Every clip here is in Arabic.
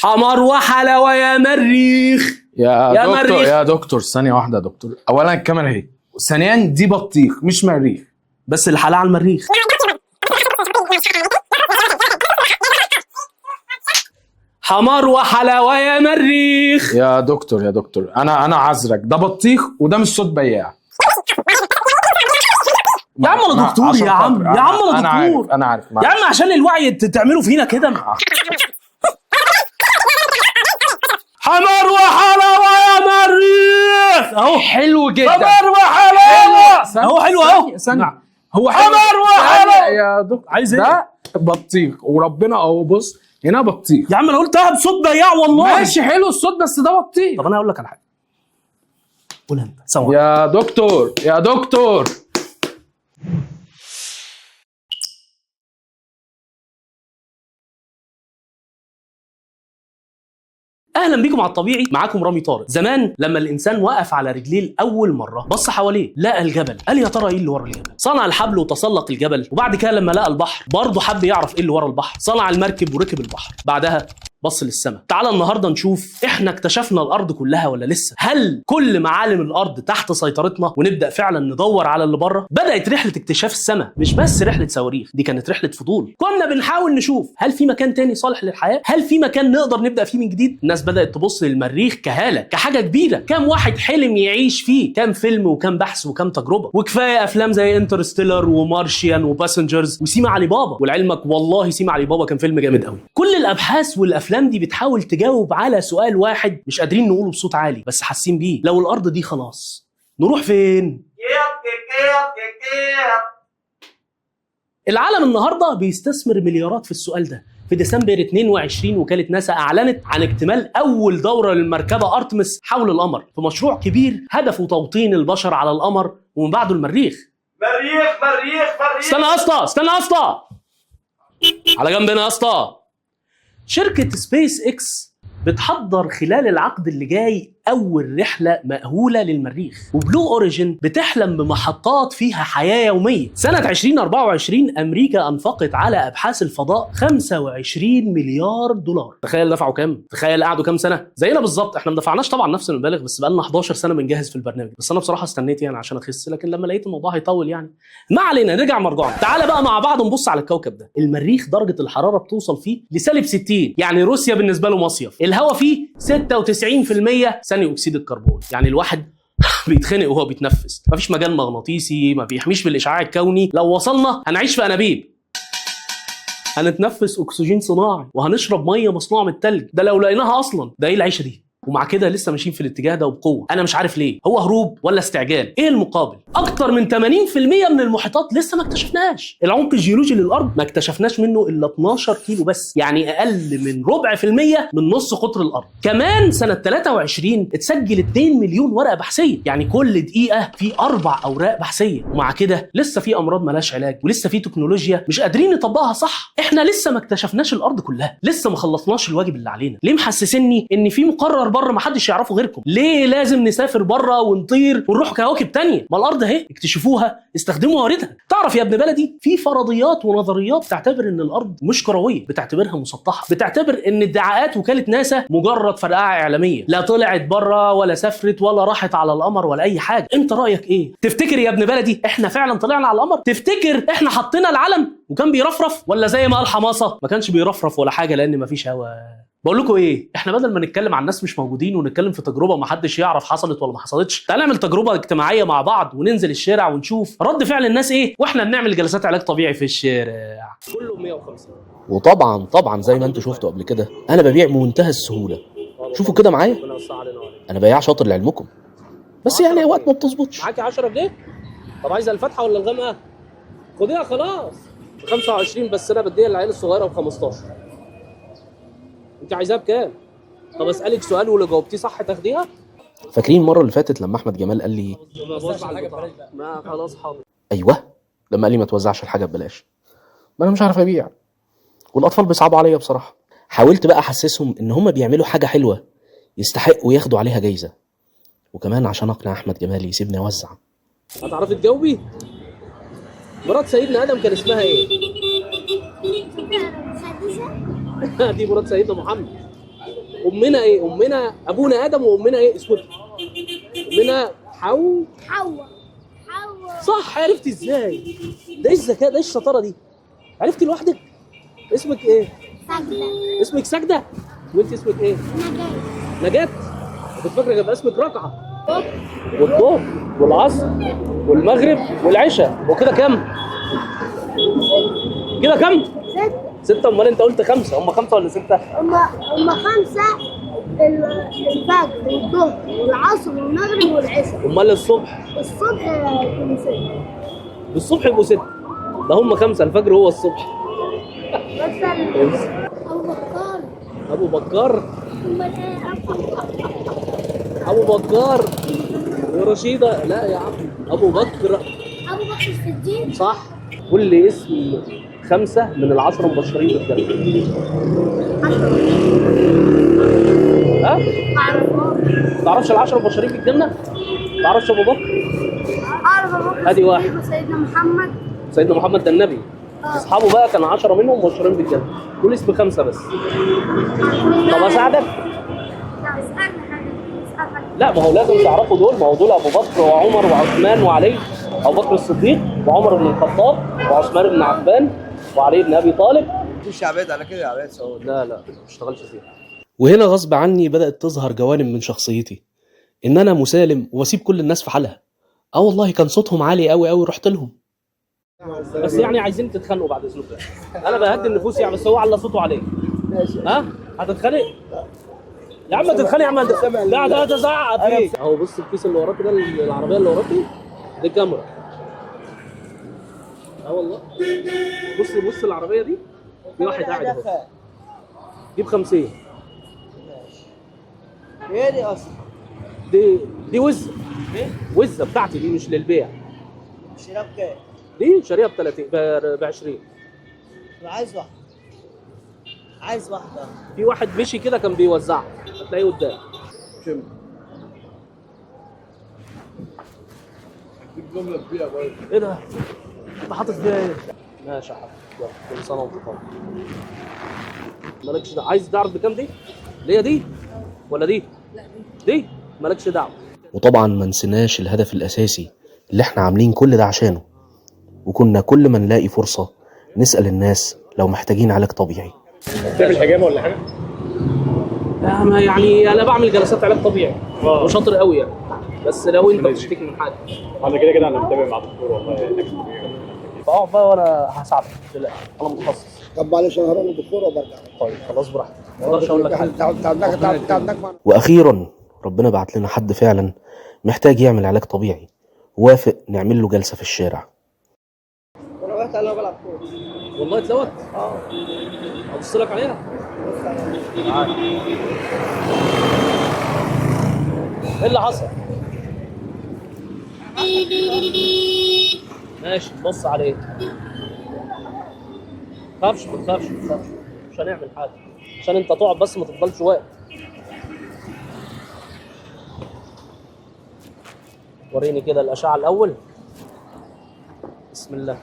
حمار وحلاوه يا مريخ يا دكتور مريخ. يا دكتور ثانية واحدة يا دكتور. أولا الكاميرا اهي، ثانيا دي بطيخ مش مريخ. بس الحلاقه على المريخ. حمار وحلاوه يا مريخ. يا دكتور أنا عذرك، ده بطيخ وده مش صوت بياع. يا عم انا دكتور يا عم، يا عم انا دكتور. أنا عارف يا عم عشان الوعي تعملوا فينا كده. حمار وحلاوه يا مريخ اهو. حلو جدا. حمار وحلاوه اهو. حلو اهو. ثانية هو حمار وحلاوه يا دكتور. عايز ايه؟ ده بطيخ وربنا اهو بص هنا بطيخ. يا عم انا قلتها بصوت بياع والله. ماشي حلو الصوت بس ده بطيخ. طب انا هقول لك على حاجه، قولها انت سوا. يا دكتور اهلا بيكم على الطبيعي، معاكم رامي طارق. زمان لما الانسان وقف على رجليه لاول مره بص حواليه لقى الجبل، قال يا ترى ايه اللي ورا الجبل؟ صنع الحبل وتسلق الجبل، وبعد كده لما لقى البحر برضه حب يعرف ايه اللي ورا البحر، صنع المركب وركب البحر، بعدها بص للسماء. تعالى النهارده نشوف احنا اكتشفنا الارض كلها ولا لسه؟ هل كل معالم الارض تحت سيطرتنا ونبدا فعلا ندور على اللي بره؟ بدات رحله اكتشاف السماء مش بس رحله صواريخ، دي كانت رحله فضول. كنا بنحاول نشوف هل في مكان تاني صالح للحياه؟ هل في مكان نقدر نبدا فيه من جديد؟ الناس بدات تبص للمريخ كهاله، كحاجه كبيره، كام واحد حلم يعيش فيه، كام فيلم وكام بحث وكام تجربه، وكفايه افلام زي انترستيلر ومارشيان وباسنجرز وسيما علي بابا. ولعلمك والله سيما علي بابا كان فيلم جامد قوي. كل الابحاث والافلام دي بتحاول تجاوب على سؤال واحد مش قادرين نقوله بصوت عالي بس حاسين بيه، لو الارض دي خلاص نروح فين؟ العالم النهارده بيستثمر مليارات في السؤال ده. في ديسمبر 22 وكالة ناسا أعلنت عن اكتمال أول دورة للمركبة أرتمس حول القمر في مشروع كبير هدفه توطين البشر على القمر ومن بعده المريخ. استنى يا اسطى على جنب هنا يا اسطى. شركة سبيس اكس بتحضر خلال العقد اللي جاي أول رحلة مأهولة للمريخ، وبلو أوريجين بتحلم بمحطات فيها حياة يومية. سنة 2024 أمريكا أنفقت على أبحاث الفضاء 25 مليار دولار. تخيل دفعوا كام؟ تخيل قعدوا كام سنة؟ زينا بالظبط. احنا ما دفعناش طبعا نفس المبالغ بس بقالنا 11 سنة بنجهز في البرنامج، بس أنا بصراحة استنيت يعني عشان أخس، لكن لما لقيت الموضوع هيطول يعني ما علينا. نرجع مرجعنا، تعالى بقى مع بعض نبص على الكوكب ده. المريخ درجة الحرارة بتوصل فيه لسالب 60، يعني روسيا بالنسبة له مصيف. الهواء فيه 96% ثاني اكسيد الكربون، يعني الواحد بيتخنق وهو بيتنفس. مفيش مجال مغناطيسي ما بيحميش من الاشعاع الكوني. لو وصلنا هنعيش في انابيب، هنتنفس اكسجين صناعي، وهنشرب ميه مصنوعه من التلج. ده لو لقيناها اصلا. ده ايه العيشه دي؟ ومع كده لسه ماشيين في الاتجاه ده وبقوه. انا مش عارف ليه، هو هروب ولا استعجال؟ ايه المقابل؟ اكتر من 80% من المحيطات لسه ما اكتشفناش. العمق الجيولوجي للارض ما اكتشفناش منه الا 12 كيلو بس، يعني اقل من ربع في المية من نص قطر الارض. كمان سنه 23 اتسجل 2 مليون ورقه بحثيه، يعني كل دقيقه في 4 اوراق بحثيه. ومع كده لسه في امراض مالهاش علاج، ولسه في تكنولوجيا مش قادرين نطبقها صح. احنا لسه ما اكتشفناش الارض كلها، لسه ما خلصناش الواجب اللي علينا. ليه محسسني ان في مقرر بره ما حدش يعرفه غيركم؟ ليه لازم نسافر بره ونطير ونروح كواكب تانية؟ ما الارض اهي، اكتشفوها، استخدموا مواردها. تعرف يا ابن بلدي في فرضيات ونظريات بتعتبر ان الارض مش كرويه، بتعتبرها مسطحه، بتعتبر ان ادعاءات وكاله ناسا مجرد فرقعه اعلاميه، لا طلعت بره ولا سافرت ولا راحت على القمر ولا اي حاجه. انت رايك ايه؟ تفتكر يا ابن بلدي احنا فعلا طلعنا على القمر؟ تفتكر احنا حطينا العلم وكان بيرفرف، ولا زي ما قال حماصه ما كانش بيرفرف ولا حاجه لان مفيش هوا؟ بقول لكم ايه، احنا بدل ما نتكلم عن ناس مش موجودين ونتكلم في تجربه ما حدش يعرف حصلت ولا ما حصلتش، تعال نعمل تجربه اجتماعيه مع بعض وننزل الشارع ونشوف رد فعل الناس ايه واحنا بنعمل جلسات علاج طبيعي في الشارع. كله 150. وطبعا زي ما انتوا شفتوا قبل كده انا ببيع بمنتهى السهوله. شوفوا كده معايا، انا بياع شاطر لعلمكم، بس يعني اوقات ما بتظبطش. معاكي 10 جنيه؟ طب عايزه الفاتحه ولا الغامقه؟ خديها خلاص ب 25 بس انا بديها للعيال الصغيره ب 15. انت عايزاها بكام؟ طب اسالك سؤال ولو جاوبتيه صح تاخديها؟ فاكرين المره اللي فاتت لما احمد جمال قال لي ما خلاص حاضر. ايوه، لما قال لي ما توزعش الحاجه ببلاش، ما انا مش عارف ابيع والاطفال بيصعبوا عليا بصراحه. حاولت بقى احسسهم ان هم بيعملوا حاجه حلوه يستحقوا ياخدوا عليها جايزه، وكمان عشان اقنع احمد جمال يسيبني اوزع. هتعرفي تجاوبي؟ مرات سيدنا ادم كان اسمها ايه؟ دي مرات سيدنا محمد. امنا ايه؟ امنا ابونا ادم وامنا ايه؟ اسود. امنا حواء. حواء. صح، عرفت ازاي؟ ده ايه الذكاء ده؟ ايه الشطاره دي؟ عرفتي لوحدك؟ اسمك ايه؟ سجدة. اسمك سجده؟ وانت اسمك ايه؟ نجاة. كنت فاكره يبقى اسمك ركعه. والظهر والعصر والمغرب والعشاء، وكده كام؟ كده كام؟ ستة. امال انت قلت خمسة، هم خمسة ولا ستة؟ هم خمسة. الفجر والظهر والعصر والمغرب والعشاء. امال الصبح؟ الصبح يكون ستة. الصبح يبقوا ستة. ده هم خمسة، الفجر هو الصبح. مثلا أبو بكر. ابو بكر. أمال إيه ابو بكر ورشيدة. لا يا عم، ابو بكر. أبو بكر الصديق. صح. قول لي اسم خمسة من العشرة المبشرين بالجنة. ها؟ ما تعرفش العشرة المبشرين بالجنة؟ ما تعرفش ابو بكر؟ أعرف أبو بكر ادي واحد. الصديق وسيدنا محمد. سيدنا محمد ده النبي. اصحابه بقى كان 10 منهم مبشرين بالجنة. قول اسم خمسة بس. طب اساعدك؟ لا اسألني حاجة. لا، ما هو لازم تعرفوا دول. ما هو دول ابو بكر وعمر وعثمان وعلي. ابو بكر الصديق وعمر بن الخطاب وعثمان بن عفان وعلي بن ابي طالب. في شعبيات على كده، شعبيات سعود. لا ما اشتغلش فيها. وهنا غصب عني بدأت تظهر جوانب من شخصيتي، إن أنا مسالم وأسيب كل الناس في حالها. والله كان صوتهم عالي قوي قوي، رحت لهم. بس يعني عايزين تتخانقوا بعد اذنكم. انا بهدي النفوس يعني، بس هو على صوته عليه. ها؟ هتتخانق؟ يا عم تتخانق يا عم. ده تزعق فيه. اهو بص الكيس اللي وراك ده، العربيه اللي وراكي دي كاميرا. والله. بص العربيه دي، في واحد قاعد اهو. دي ب50. ايه دي اصلا؟ دي وزه. وزه بتاعتي دي، مش للبيع. شراب كام؟ دي شاريها ب 30 ب 20. انا عايز واحده. في واحد مشي كده كان بيوزعها، هتلاقيه قدام. شم هديك جمله كبيره برضه. ايه ده؟ انت حاطط فيها ايه؟ ماشي يا حبيبي، يلا كل سنه وانت طيب. مالكش دعوه. عايز تعرف بكام دي؟ اللي هي دي ولا دي؟ دي مالكش دعوه. وطبعا ما نسيناش الهدف الأساسي اللي احنا عاملين كل ده عشانه، وكنا كل ما نلاقي فرصة نسأل الناس لو محتاجين علاج طبيعي. تعمل حجامه ولا حاجه؟ يعني انا بعمل جلسات علاج طبيعي وشاطر قوي يعني، بس لو انت بتشتكي من حاجه انا كده انا متابع مع الدكتور والله. اقعد بقى وانا هساعدك. لا انا متخصص. طب معلش انا هروح للدكتور وبرجع. طيب خلاص براحتك، ما اقدرش اقول لك حاجه. تعبناك. وأخيرا ربنا بعت لنا حد فعلا محتاج يعمل علاج طبيعي، وافق نعمل له جلسة في الشارع. انا وقعت انا بلعب كوره. والله اتلوت. ابص لك عليها. ايه اللي حصل؟ ماشي بص عليه. ما تخافش مش هنعمل حاجه، عشان انت تقعد بس ما تفضلش واقف. وريني كده الاشعه الاول. بسم الله.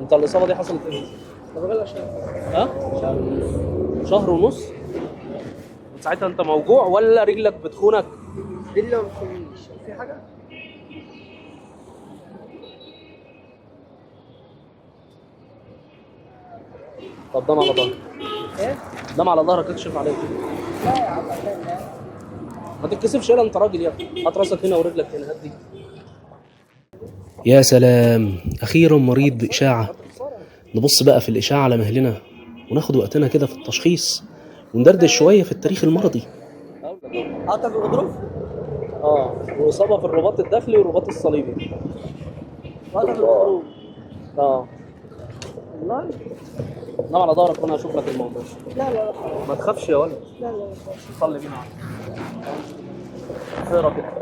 انت الاصابه دي حصلت امتى؟ ها؟ شهر ونص. من ساعتها انت موجوع ولا رجلك بتخونك؟ رجلي ما بتخونيش. في حاجه؟ طب دم على ظهرك. ايه؟ دم على ظهرك، اكشف عليك. لا يا عم عشان لا. ما تتكسفش، يلا انت راجل يا ابني. هات راسك هنا ورجلك هنا. هات دي. يا سلام، أخيرا مريض بإشاعة. نبص بقى في الإشاعة على مهلنا، وناخد وقتنا كده في التشخيص، وندردش شوية في التاريخ المرضي. قطع في الغضروف؟ واصابه في الرباط الداخلي والرباط الصليبي. قطع في الغضروف. والله؟ نام على ظهرك وانا هشوف لك الموضوع. لا ما تخافش يا ولد. لا صلي بينا. اقرا كده.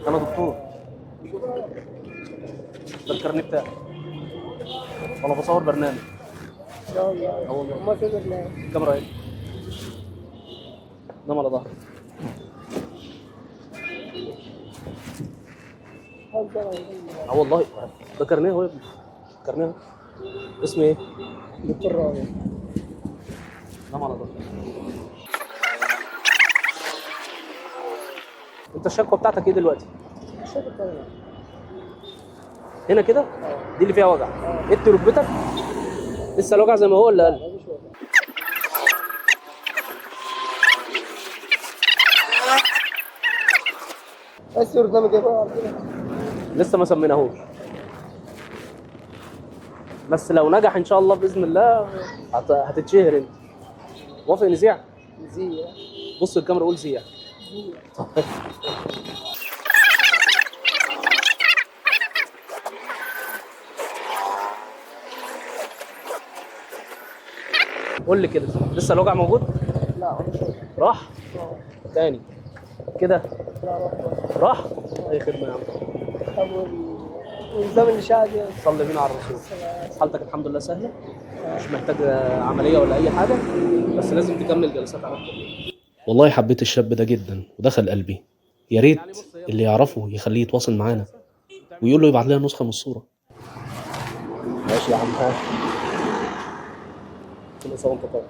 انا دكتور. ده الكارنيه بتاعي وانا بصور برنامج. شاء الله. ما في برنامج. الكاميرا ايه؟ نام على ظهرك. اه والله ده كارنيه اهو يا ابني. كارنيه اهو. اسمه ايه؟ دكتور رابع. نام على ظهرك. انت الشكوى بتاعتك ايه دلوقتي؟ الشكوى بتاعتي. هنا كده؟ دي اللي فيها وجع. ادي ركبتك. لسه الوجع زي ما هو ولا قل؟ بس برنامج ايه بقى؟ لسه ما سميناهوش. بس لو نجح ان شاء الله باذن الله هتتشهر انت. موافق نذيع؟ نزيه. بص الكاميرا قول زيع. قول لي كده، لسه الوجع موجود؟ لا راح؟ تاني كده لا. راح؟ اي خدمه يا عم. طب والنظام اللي شاهد صلي بينا على الرسول. حالتك الحمد لله سهله، مش محتاج عمليه ولا اي حاجه، بس لازم تكمل جلسات على الطبيعي. والله حبيت الشاب ده جدا ودخل قلبي. يا ريت اللي يعرفه يخليه يتواصل معانا ويقول له يبعت لنا نسخه من الصوره. ماشي يا عم. ها كل سنه وانت طيب.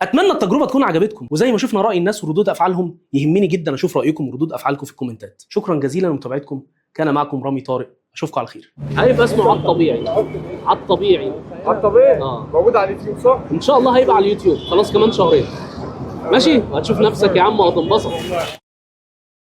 اتمنى التجربه تكون عجبتكم، وزي ما شفنا راي الناس وردود افعالهم يهمني جدا اشوف رايكم وردود افعالكم في الكومنتات. شكرا جزيلا لمتابعتكم، كان معكم رامي طارق، اشوفكم على خير. هيبقى اسمه عد طبيعي. عد طبيعي. على الطبيعي اه موجود على اليوتيوب صح؟ ان شاء الله هيبقى على اليوتيوب خلاص كمان شهرين. ماشي؟ وهتشوف نفسك يا عم وهتنبسط.